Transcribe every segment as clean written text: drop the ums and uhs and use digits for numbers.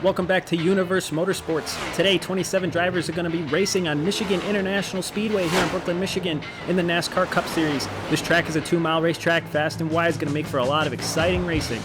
Welcome back to Universe Motorsports. Today, 27 drivers are going to be racing on Michigan International Speedway here in Brooklyn, Michigan in the NASCAR Cup Series. This track is a 2-mile racetrack, fast and wide. It's going to make for a lot of exciting racing.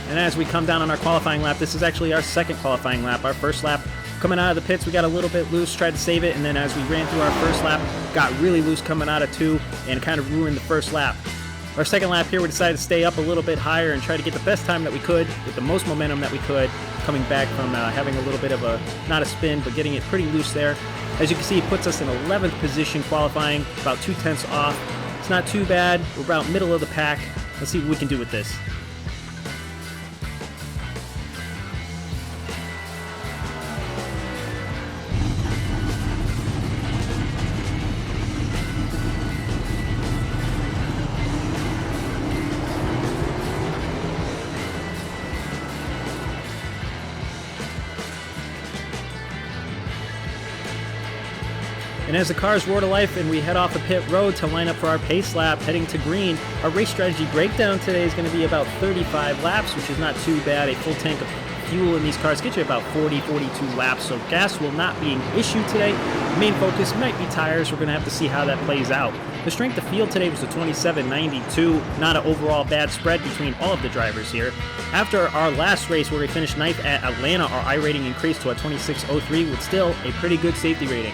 And as we come down on our qualifying lap, this is actually our second qualifying lap. Our first lap, coming out of the pits, we got a little bit loose, tried to save it, and then as we ran through our first lap, got really loose coming out of 2 and kind of ruined the first lap. Our second lap here, we decided to stay up a little bit higher and try to get the best time that we could, with the most momentum that we could, coming back from having a little bit of a, not a spin, but getting it pretty loose there. As you can see, it puts us in 11th position qualifying, about 0.2 off. It's not too bad. We're about middle of the pack. Let's see what we can do with this. And as the cars roar to life and we head off the pit road to line up for our pace lap heading to green, our race strategy breakdown today is going to be about 35 laps, which is not too bad. A full tank of fuel in these cars gets you about 40-42 laps, so gas will not be an issue today. The main focus might be tires. We're going to have to see how that plays out. The strength of field today was a 27.92, not an overall bad spread between all of the drivers here. After our last race where we finished 9th at Atlanta, our I rating increased to a 26.03 with still a pretty good safety rating.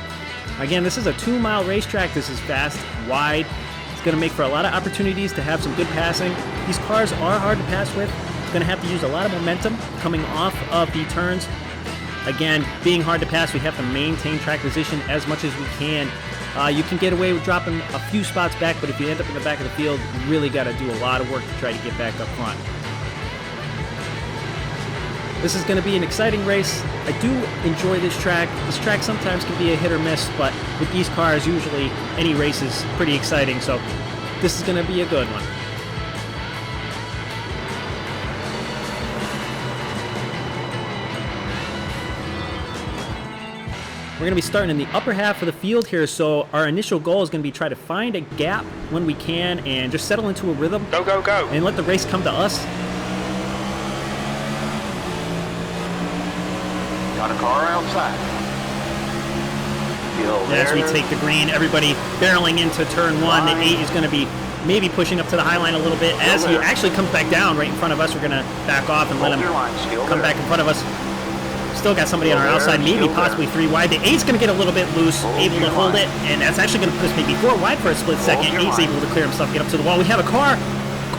Again, this is a 2-mile racetrack. This is fast, wide. It's going to make for a lot of opportunities to have some good passing. These cars are hard to pass with. It's going to have to use a lot of momentum coming off of the turns. Again, being hard to pass, we have to maintain track position as much as we can. You can get away with dropping a few spots back, but if you end up in the back of the field, you really got to do a lot of work to try to get back up front. This is going to be an exciting race. I do enjoy this track. This track sometimes can be a hit or miss, but with these cars, usually any race is pretty exciting, so this is going to be a good one. We're going to be starting in the upper half of the field here, so our initial goal is going to be try to find a gap when we can and just settle into a rhythm. Go, go, go. And let the race come to us. Got a car outside. As we take the green, everybody barreling into turn 1. The 8 is going to be maybe pushing up to the high line a little bit. As he actually comes back down right in front of us, we're going to back off and let him come back in front of us. Still got somebody on our outside, maybe possibly 3 wide. The 8's going to get a little bit loose, able to hold it, and that's actually going to put us maybe 4 wide for a split second. 8's able to clear himself, get up to the wall. We have a car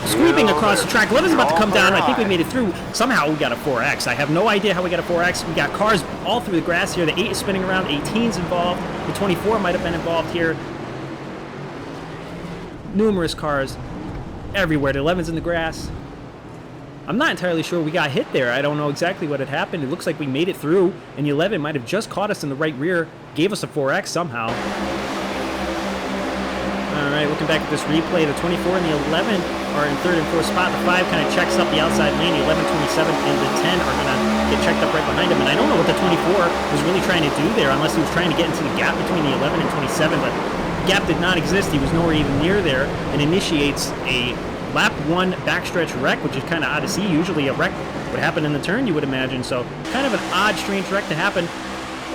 sweeping across the track. 11's about to come down. I think we made it through. Somehow we got a 4X. I have no idea how we got a 4X. We got cars all through the grass here. The 8 is spinning around. 18's involved. The 24 might have been involved here. Numerous cars everywhere. The 11's in the grass. I'm not entirely sure we got hit there. I don't know exactly what had happened. It looks like we made it through, and the 11 might have just caught us in the right rear, gave us a 4X somehow. All right, looking back at this replay, the 24 and the 11 are in 3rd and 4th spot. The 5 kind of checks up the outside lane. The 11, 27, and the 10 are going to get checked up right behind him. And I don't know what the 24 was really trying to do there, unless he was trying to get into the gap between the 11 and 27. But the gap did not exist. He was nowhere even near there, and initiates a lap 1 backstretch wreck, which is kind of odd to see. Usually a wreck would happen in the turn, you would imagine. So kind of an odd, strange wreck to happen.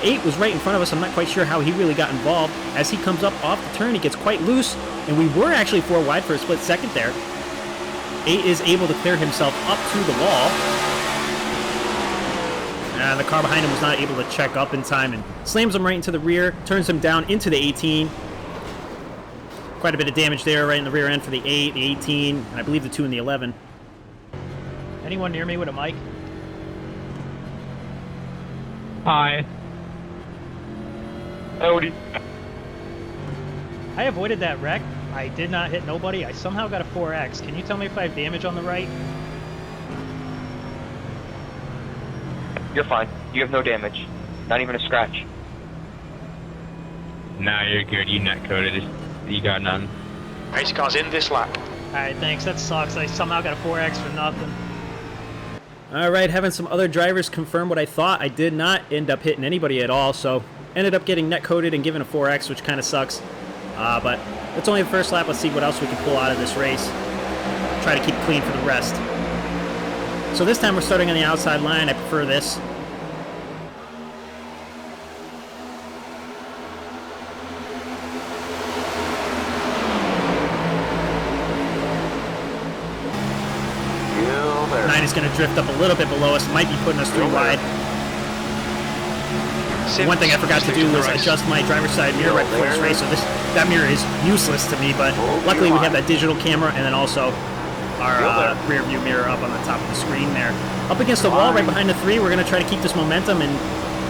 8 was right in front of us. I'm not quite sure how he really got involved. As he comes up off the turn, he gets quite loose, and we were actually 4 wide for a split second there. 8 is able to clear himself up to the wall. The car behind him was not able to check up in time and slams him right into the rear, turns him down into the 18. Quite a bit of damage there right in the rear end for the 8, the 18, and I believe the 2 and the 11. Anyone near me with a mic? Hi. Howdy. I avoided that wreck. I did not hit nobody. I somehow got a 4X. Can you tell me if I have damage on the right? You're fine. You have no damage. Not even a scratch. Nah, you're good. You netcoded. You got none. Race car's in this lap. Alright, thanks. That sucks. I somehow got a 4X for nothing. Alright, having some other drivers confirm what I thought. I did not end up hitting anybody at all, so Ended up getting net coded and given a 4X, which kind of sucks. But it's only the first lap. Let's see what else we can pull out of this race. Try to keep it clean for the rest. So this time we're starting on the outside line. I prefer this. Nine is going to drift up a little bit below us. Might be putting us 3 wide. One thing I forgot to do was adjust my driver's side mirror right before this race. So that mirror is useless to me, but luckily we have that digital camera and then also our rear view mirror up on the top of the screen there. Up against the wall right behind the 3, we're going to try to keep this momentum and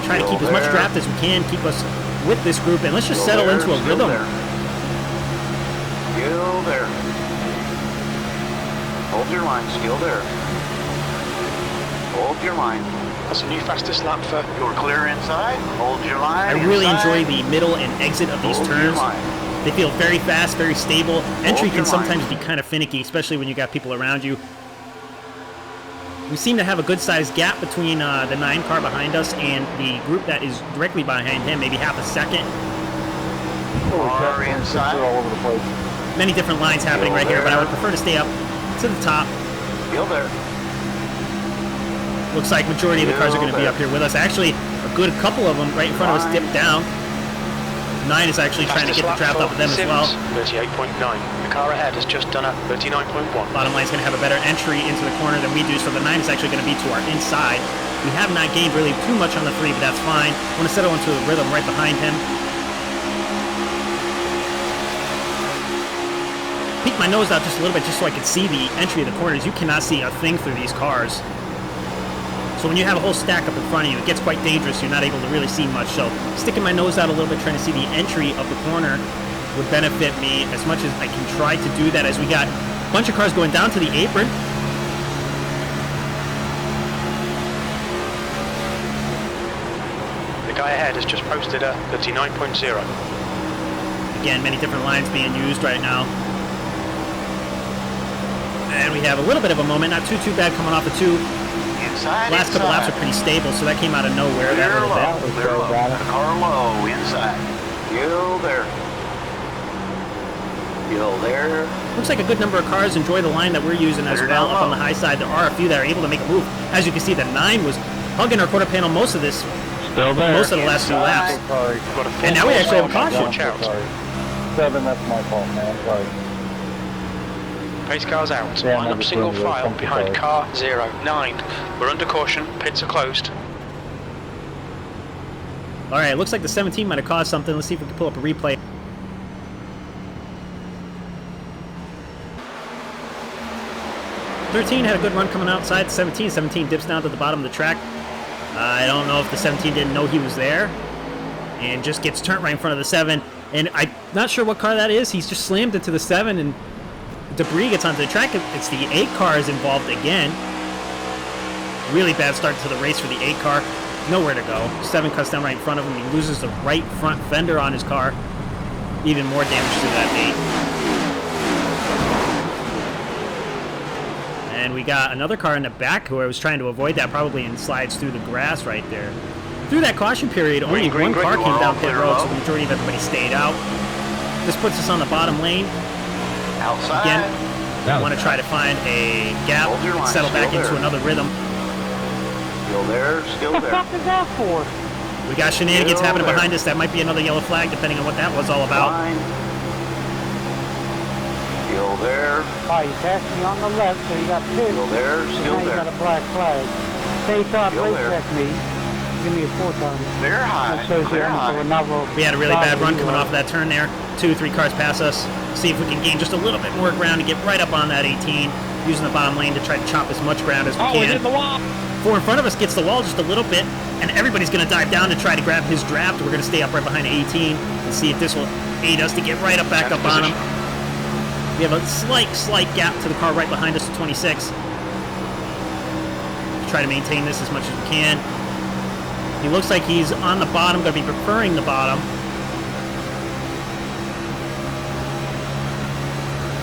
try to keep as much draft as we can, keep us with this group, and let's just settle into a rhythm. Still there. Hold your line, still there. Hold your line. That's a new fastest lap for... You're clear inside. Hold your line. I really enjoy the middle and exit of these turns. They feel very fast, very stable. Entry can sometimes be kind of finicky, especially when you got people around you. We seem to have a good-sized gap between the 9 car behind us and the group that is directly behind him, maybe half a second. Far inside. All over the place. Many different lines happening right here, but I would prefer to stay up to the top. Still there. Looks like majority of the cars are going to be up here with us. Actually, a good couple of them right in front of us dipped down. 9 is actually trying to get the draft up with them as well. 38.9. The car ahead has just done a 39.1. Bottom line is going to have a better entry into the corner than we do, so the 9 is actually going to be to our inside. We have not gained really too much on the 3, but that's fine. I want to settle into a rhythm right behind him. Peek my nose out just a little bit just so I can see the entry of the corners. You cannot see a thing through these cars. So when you have a whole stack up in front of you, it gets quite dangerous. You're not able to really see much. So sticking my nose out a little bit, trying to see the entry of the corner would benefit me as much as I can try to do that as we got a bunch of cars going down to the apron. The guy ahead has just posted a 39.0. Again, many different lines being used right now. And we have a little bit of a moment, not too bad coming off the 2. Last couple laps are pretty stable, so that came out of nowhere. That little bit. Clear low. Car low, inside. Still there. Still there. Looks like a good number of cars enjoy the line that we're using as well. Up on the high side, there are a few that are able to make a move. As you can see, the 9 was hugging our quarter panel most of this, most of the last few laps. And now we actually have a caution. 7, that's my fault, man. Sorry. Pace car's out. Yeah, Line up single file behind car 09. We're under caution. Pits are closed. All right, looks like the 17 might have caused something. Let's see if we can pull up a replay. '13 had a good run coming outside. 17 dips down to the bottom of the track. I don't know if the 17 didn't know he was there and just gets turned right in front of the 7. And I'm not sure what car that is. He's just slammed into the 7 and debris gets onto the track. It's the 8 car is involved again. Really bad start to the race for the 8 car. Nowhere to go. 7 cuts down right in front of him. He loses the right front fender on his car. Even more damage to that 8. And we got another car in the back who I was trying to avoid that, probably, and slides through the grass right there. Through that caution period, only one car came down pit road, so the majority of everybody stayed out. This puts us on the bottom lane. Outside. Again, I want to try to find a gap, settle back into another rhythm. Still there, still there. What the fuck is that for? We got shenanigans happening behind us. That might be another yellow flag, depending on what that was all about. Still there. Oh, you passed me on the left, so you got 2. Still there, still now you got there. a black flag. Stay top, Still race there. check me. Give me a 4-time. Clear high. That shows you Clear high. We had a really bad run coming off of that turn there. 2 or 3 cars pass us. See if we can gain just a little bit more ground to get right up on that 18, using the bottom lane to try to chop as much ground as we can. The wall. 4 in front of us gets the wall just a little bit, and everybody's going to dive down to try to grab his draft. We're going to stay up right behind 18 and see if this will aid us to get right up back up on him. We have a slight gap to the car right behind us to 26. Try to maintain this as much as we can. He looks like he's on the bottom, going to be preferring the bottom.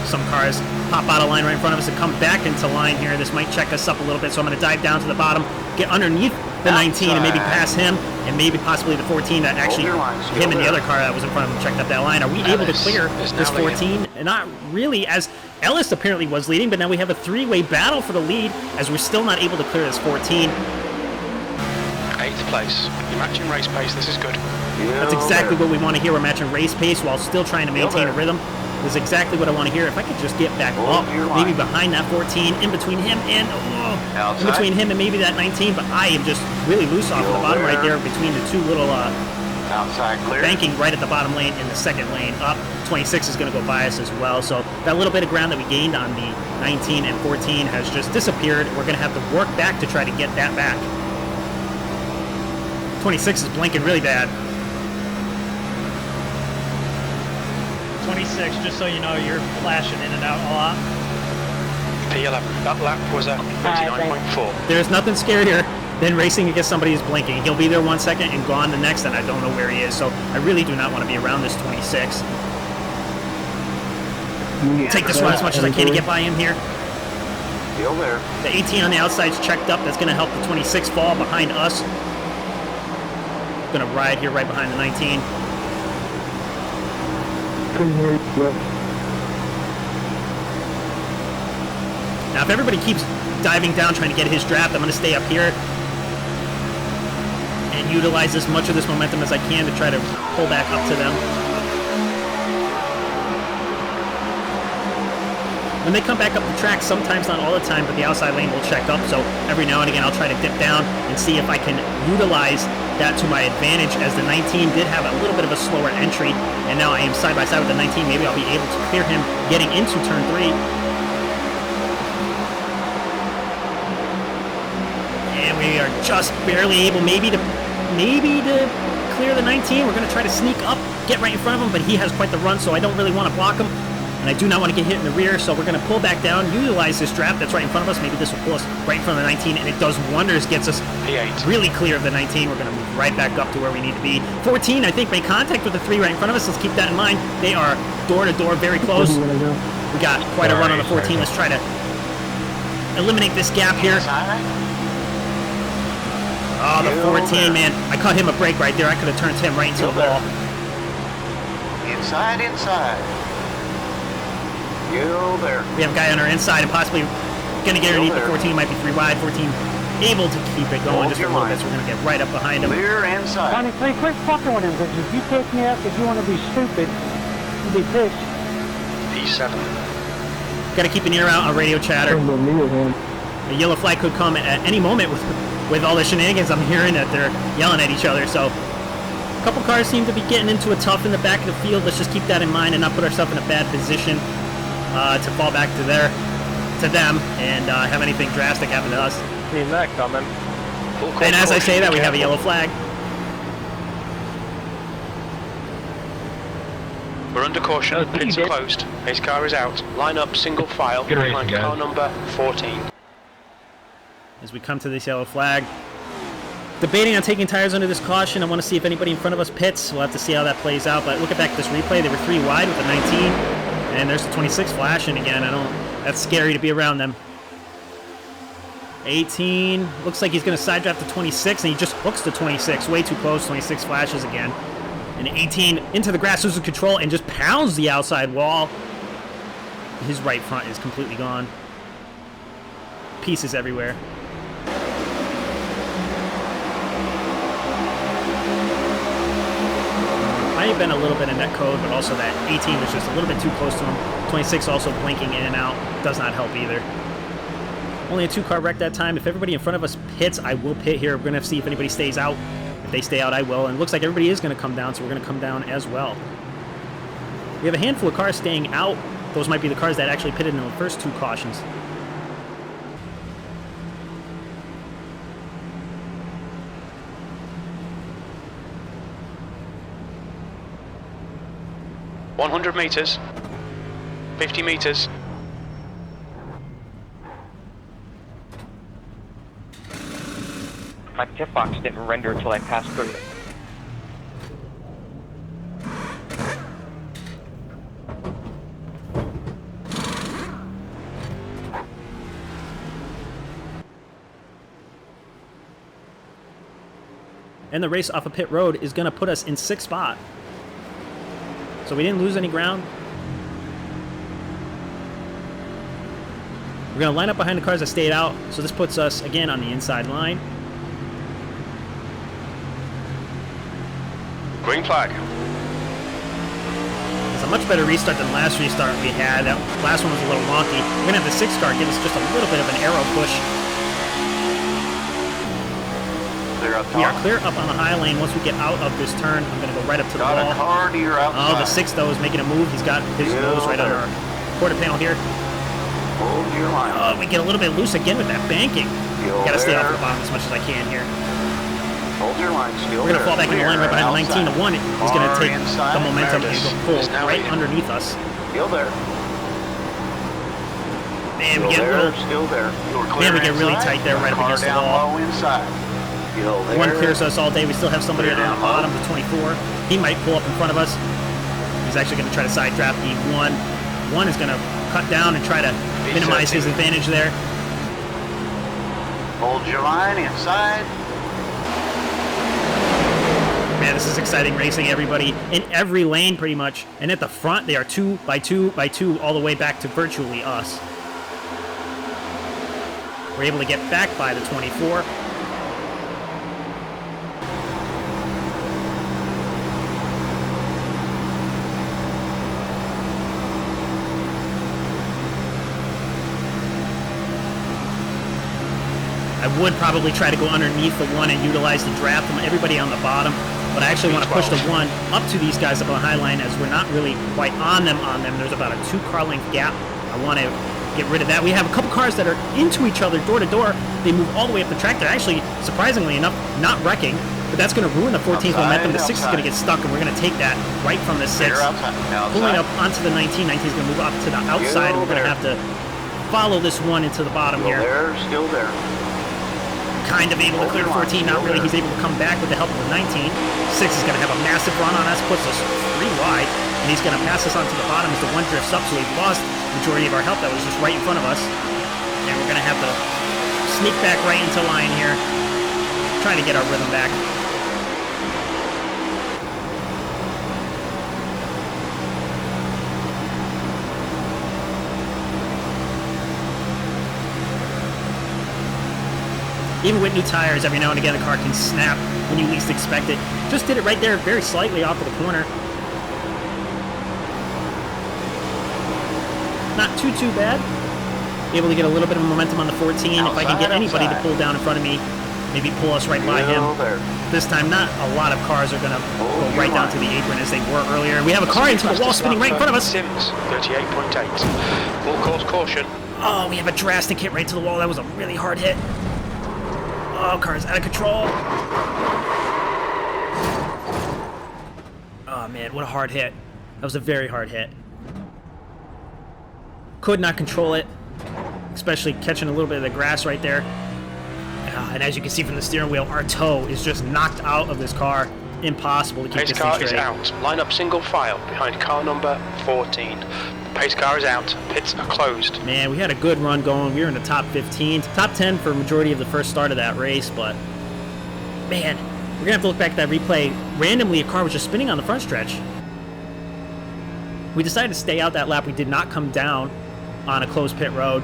Some cars pop out of line right in front of us and come back into line here. This might check us up a little bit, so I'm going to dive down to the bottom, get underneath the 19 and maybe pass him. and maybe possibly the 14 that actually your line, still him and the there. other car that was in front of him checked up that line. Are we able to Ellis clear is this now leading. 14? Not really, as Ellis apparently was leading, but now we have a three-way battle for the lead as we're still not able to clear this 14. 8th place. You're matching race pace. This is good. That's exactly what we want to hear. We're matching race pace while still trying to maintain a rhythm. This is exactly what I want to hear. If I could just get back up, maybe behind that 14, in between him and in between him and maybe that 19, but I am just really loose off of the bottom right there between the two little Outside clear. banking right at the bottom lane in the second lane up. 26 is going to go by us as well. So that little bit of ground that we gained on the 19 and 14 has just disappeared. We're going to have to work back to try to get that back. 26 is blinking really bad. 26, just so you know, you're flashing in and out a lot. P11. That lap was at 39.4. There's nothing scarier than racing against somebody who's blinking. He'll be there 1 second and gone the next, and I don't know where he is. So I really do not want to be around this 26. Take this run as much as I can to get by him here. Still there. The 18 on the outside's checked up. That's going to help the 26 fall behind us. Going to ride here right behind the 19. Now, if everybody keeps diving down trying to get his draft, I'm going to stay up here and utilize as much of this momentum as I can to try to pull back up to them. When they come back up the track, sometimes, not all the time, but the outside lane will check up, so every now and again I'll try to dip down and see if I can utilize that to my advantage, as the 19 did have a little bit of a slower entry, and now I am side by side with the 19. Maybe I'll be able to clear him getting into turn 3. And we are just barely able maybe to clear the 19. We're going to try to sneak up, get right in front of him, but he has quite the run, so I don't really want to block him. And I do not want to get hit in the rear, so we're going to pull back down, utilize this draft that's right in front of us. Maybe this will pull us right in front of the 19, and it does wonders, gets us P8. really clear of the 19. We're going to move right back up to where we need to be. 14, I think, made contact with the 3 right in front of us. Let's keep that in mind. They are door-to-door, very close. We got quite a run on the 14. Let's try to eliminate this gap here. Oh, the 14, man. I cut him a break right there. I could have turned him right into the wall. Inside. You there. We have a guy on our inside and possibly going to get underneath the 14. Might be 3 wide. 14 able to keep it going just a little bit, so we're going to get right up behind him. Clear inside. 23, quit fucking with him, because if you pick me up, if you want to be stupid, you'll be pissed. P7. Got to keep an ear out on radio chatter. A yellow flag could come at any moment with all the shenanigans I'm hearing that they're yelling at each other. So a couple cars seem to be getting into a tough in the back of the field. Let's just keep that in mind and not put ourselves in a bad position to fall back to them and have anything drastic happen to us. Seen that coming. And as I say that, we have a yellow flag. We're under caution. Pits are closed. His car is out. Line up single file Good racing, behind guys. car number 14. As we come to this yellow flag. Debating on taking tires under this caution. I want to see if anybody in front of us pits. We'll have to see how that plays out. But looking back at this replay, they were 3 wide with the 19. And there's the 26 flashing again. That's scary to be around them. 18. Looks like he's going to side draft the 26, and he just hooks the 26. Way too close. 26 flashes again. And 18 into the grass, loses control, and just pounds the outside wall. His right front is completely gone. Pieces everywhere. Might have been a little bit of net code, but also that 18 was just a little bit too close to him. 26 also blinking in and out. Does not help either. Only a 2-car wreck that time. If everybody in front of us pits, I will pit here. We're going to see if anybody stays out. If they stay out, I will. And it looks like everybody is going to come down, so we're going to come down as well. We have a handful of cars staying out. Those might be the cars that actually pitted in the first 2 cautions. $100 meters. 50 meters. My tip box didn't render until I passed through it. end the race off of pit road is going to put us in 6th spot. So we didn't lose any ground. We're going to line up behind the cars that stayed out, so this puts us, again, on the inside line. Green flag. It's a much better restart than the last restart we had. That last one was a little wonky. We're going to have the 6th car give us just a little bit of an arrow push. Clear up top. We are clear up on the high lane. Once we get out of this turn, I'm going to go right up to the Got wall. a car to your outside. Oh, the 6th, though, is making a move. He's got his nose right on our quarter panel here. Hold your line. Oh, we get a little bit loose again with that banking. Still Got to stay there. off the bottom as much as I can here. Hold your line. Still We're going to fall back in the line right behind the 19 to 1. He's going to Car take inside. the momentum and Meredith go pull is now right leading. underneath us. Still there. Man, we Still get there. real, Still there. You're clear man, we get really inside. tight there right up Car against the down wall. low inside. Still there. One clears us all day. We still have somebody Clear on the down bottom, low. the 24. He might pull up in front of us. He's actually going to try to side draft the 1. 1 is going to cut down and try to minimize his advantage there. Hold your line inside. Man, this is exciting racing, everybody. In every lane, pretty much. And at the front, they are 2 by 2 by 2 all the way back to virtually us. We're able to get back by the 24. I would probably try to go underneath the 1 and utilize the draft from everybody on the bottom, but I actually want to push the 1 up to these guys up on the high line as we're not really quite on them. There's about a 2-car length gap. I want to get rid of that. We have a couple cars that are into each other door to door. They move all the way up the track. They're actually, surprisingly enough, not wrecking, but that's going to ruin the 14th momentum. The 6 is going to get stuck, and we're going to take that right from the 6. Clear outside. Pulling up onto the 19. 19 is going to move up to the outside. Still We're going to there. have to follow this 1 into the bottom Still here. there. Still there. Kind of able to clear the 14, not really. He's able to come back with the help of the 19. 6 is going to have a massive run on us, puts us 3 wide, and he's going to pass us onto the bottom as the 1 drifts up, so we've lost the majority of our help that was just right in front of us. And we're going to have to sneak back right into line here, trying to get our rhythm back. Even with new tires, every now and again the car can snap when you least expect it. Just did it right there, very slightly off of the corner. Not too bad. Able to get a little bit of momentum on the 14. If I can get anybody to pull down in front of me, maybe pull us right by him. This time, not a lot of cars are going to go right down to the apron as they were earlier. We have a car into the wall spinning right in front of us. Sims, 38.8. Full course caution. Oh, we have a drastic hit right to the wall. That was a really hard hit. Oh, car's out of control. Oh, man, what a hard hit. That was a very hard hit. Could not control it, especially catching a little bit of the grass right there. And as you can see from the steering wheel, our toe is just knocked out of this car. Impossible to keep Pace this thing car is straight. out. Line up single file behind car number 14. The pace car is out. Pits are closed. Man, we had a good run going. We were in the top 15, top 10 for a majority of the first start of that race, but man, we're gonna have to look back at that replay. Randomly, a car was just spinning on the front stretch. We decided to stay out that lap. We did not come down on a closed pit road.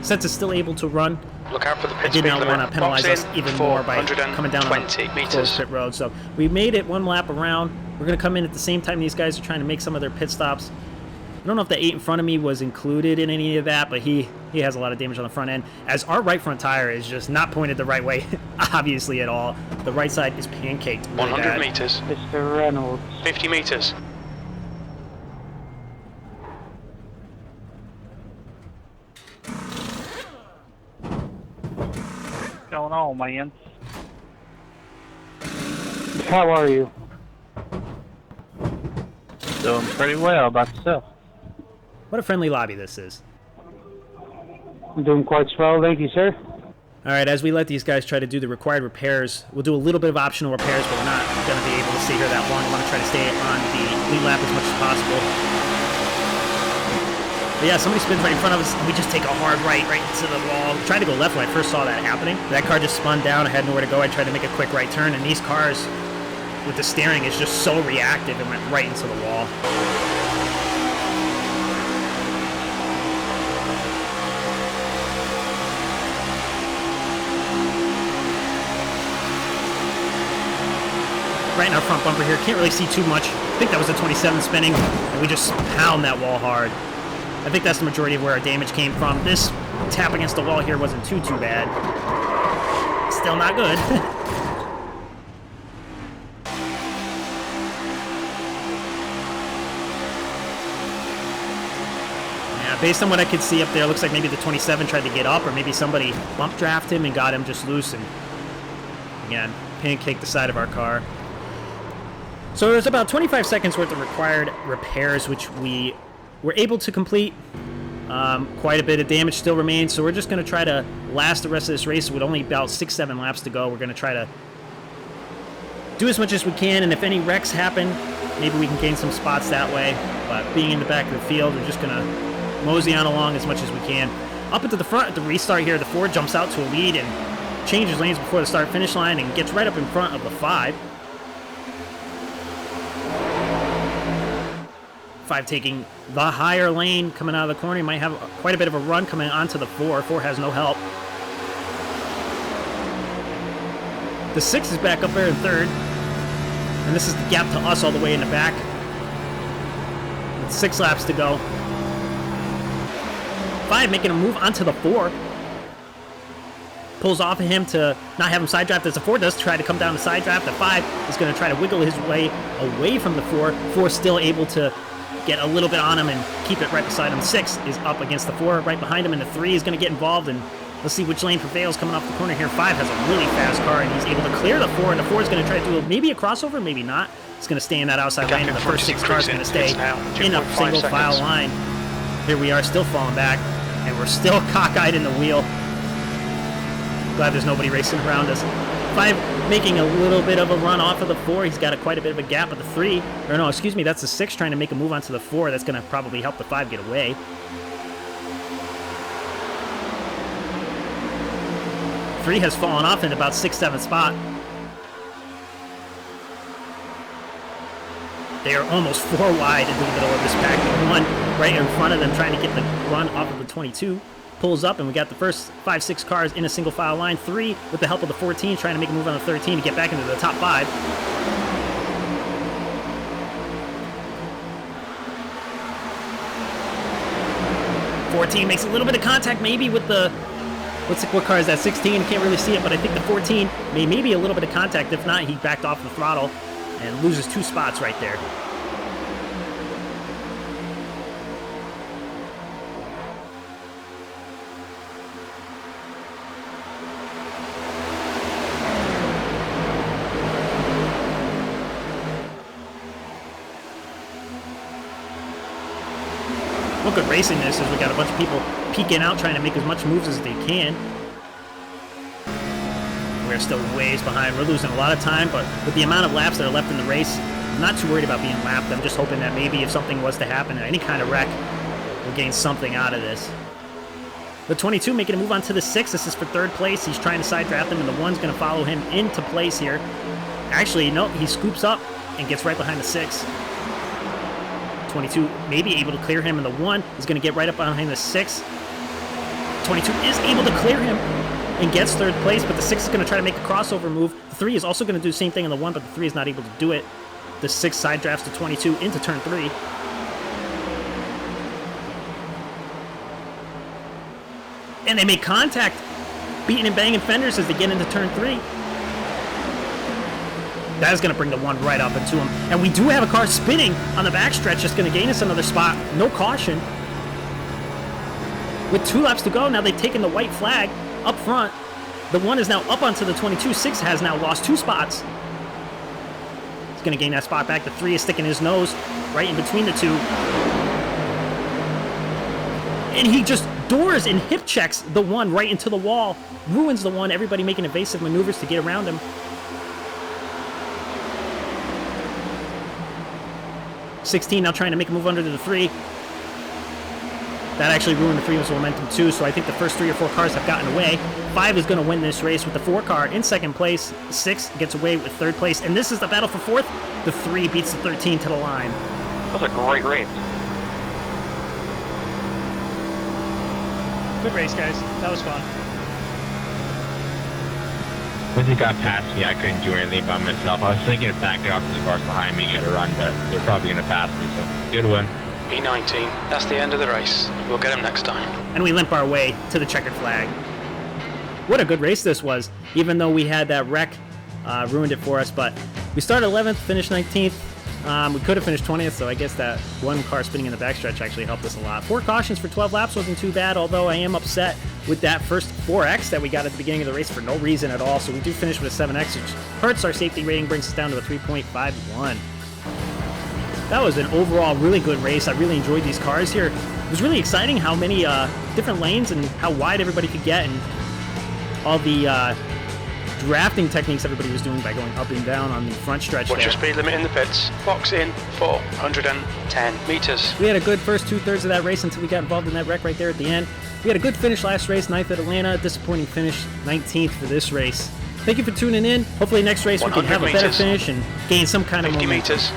Since it's still able to run, Look out for the I pit did speed not limit. want to penalize Box us in even more by coming down on a 420 closed meters. pit road. So we made it 1 lap around. We're going to come in at the same time these guys are trying to make some of their pit stops. I don't know if the 8 in front of me was included in any of that, but he has a lot of damage on the front end, as our right front tire is just not pointed the right way, obviously, at all. The right side is pancaked really 100 bad. meters. Mr. Reynolds. 50 meters. What's going on, man? How are you? Doing pretty well. About yourself? What a friendly lobby this is. I'm doing quite swell, thank you, sir. All right, as we let these guys try to do the required repairs, we'll do a little bit of optional repairs, but we're not going to be able to stay here that long. We want to try to stay on the lead lap as much as possible. But yeah, somebody spins right in front of us, and we just take a hard right into the wall. Tried to go left when I first saw that happening. That car just spun down. I had nowhere to go. I tried to make a quick right turn, and these cars with the steering is just so reactive and went right into the wall. Right in our front bumper here. Can't really see too much. I think that was a 27 spinning, and we just pound that wall hard. I think that's the majority of where our damage came from. This tap against the wall here wasn't too bad. Still not good. Yeah, based on what I could see up there, looks like maybe the 27 tried to get up, or maybe somebody bump draft him and got him just loose, and again, pancaked the side of our car. So there's about 25 seconds worth of required repairs, which we were able to complete. Quite a bit of damage still remains, so we're just going to try to last the rest of this race with only about 6-7 laps to go. We're going to try to do as much as we can, and if any wrecks happen, maybe we can gain some spots that way. But being in the back of the field, we're just going to mosey on along as much as we can. Up into the front at the restart here, the 4 jumps out to a lead and changes lanes before the start-finish line and gets right up in front of the 5. 5 taking the higher lane coming out of the corner. He might have quite a bit of a run coming onto the 4. 4 has no help. The 6 is back up there in 3rd. And this is the gap to us all the way in the back. With 6 laps to go. 5 making a move onto the 4. Pulls off of him to not have him side draft as the 4 does try to come down the side draft. The 5 is going to try to wiggle his way away from the 4. 4 still able to get a little bit on him and keep it right beside him. 6 is up against the 4 right behind him, and the 3 is going to get involved, and let's see which lane prevails coming off the corner here. 5 has a really fast car, and he's able to clear the 4, and the 4 is going to try to do maybe a crossover, maybe not. It's going to stay in that outside lane, and the first 6 cars are going to stay in a single file line. Here we are, still falling back, and we're still cockeyed in the wheel. Glad there's nobody racing around us. 5 making a little bit of a run off of the 4. He's got quite a bit of a gap, but the 3, or no, excuse me, that's the 6 trying to make a move onto the 4. That's going to probably help the 5 get away. 3 has fallen off in about 6-7 spot. They are almost 4 wide into the middle of this pack. 1 right in front of them trying to get the run off of the 22. Pulls up, and we got the first 5-6 cars in a single file line. 3 with the help of the 14 trying to make a move on the 13 to get back into the top 5. 14 makes a little bit of contact maybe with the, what car is that, 16? Can't really see it, but I think the 14 maybe a little bit of contact. If not, he backed off the throttle and loses 2 spots right there. What good racing this is. We got a bunch of people peeking out trying to make as much moves as they can. We're still ways behind. We're losing a lot of time, but with the amount of laps that are left in the race, I'm not too worried about being lapped. I'm just hoping that maybe if something was to happen, any kind of wreck, we'll gain something out of this. The 22 making a move onto the 6. This is for 3rd place. He's trying to side draft him, and the 1's going to follow him into place here. Actually, no, he scoops up and gets right behind the 6. 22 maybe able to clear him, and the 1 is going to get right up behind the 6. 22 is able to clear him and gets 3rd place, but the 6 is going to try to make a crossover move. The 3 is also going to do the same thing in the 1, but the 3 is not able to do it. The 6 side drafts the 22 into turn 3. And they make contact, beating and banging fenders as they get into turn 3. That is going to bring the 1 right up into him. And we do have a car spinning on the backstretch, just going to gain us another spot. No caution. With 2 laps to go, now they've taken the white flag up front. The 1 is now up onto the 22. 6 has now lost 2 spots. He's going to gain that spot back. The 3 is sticking his nose right in between the 2. And he just doors and hip checks the 1 right into the wall. Ruins the 1. Everybody making evasive maneuvers to get around him. 16 now trying to make a move under to the 3. That actually ruined the Freedom's momentum too, so I think the first 3 or 4 cars have gotten away. 5 is going to win this race with the 4 car in second place. 6 gets away with third place, and this is the battle for fourth. The 3 beats the 13 to the line. That was a great race. Good race, guys. That was fun. Once it got past me, I couldn't do anything by myself. I was thinking of backing off to the cars behind me and get a run, but they're probably going to pass me, so good one. P19, that's the end of the race. We'll get him next time. And we limp our way to the checkered flag. What a good race this was, even though we had that wreck ruined it for us. But we started 11th, finished 19th. We could have finished 20th, so I guess that one car spinning in the backstretch actually helped us a lot. 4 cautions for 12 laps wasn't too bad, although I am upset with that first 4X that we got at the beginning of the race for no reason at all. So we do finish with a 7X, which hurts our safety rating, brings us down to a 3.51. That was an overall really good race. I really enjoyed these cars here. It was really exciting how many different lanes and how wide everybody could get, and all the drafting techniques everybody was doing by going up and down on the front stretch. What's there. your speed limit in the pits? Box in 410 meters. We had a good first 2/3 of that race until we got involved in that wreck right there at the end. We had a good finish last race, 9th at Atlanta. Disappointing finish, 19th for this race. Thank you for tuning in. Hopefully next race we can have a better finish and gain some kind of 50 momentum. meters.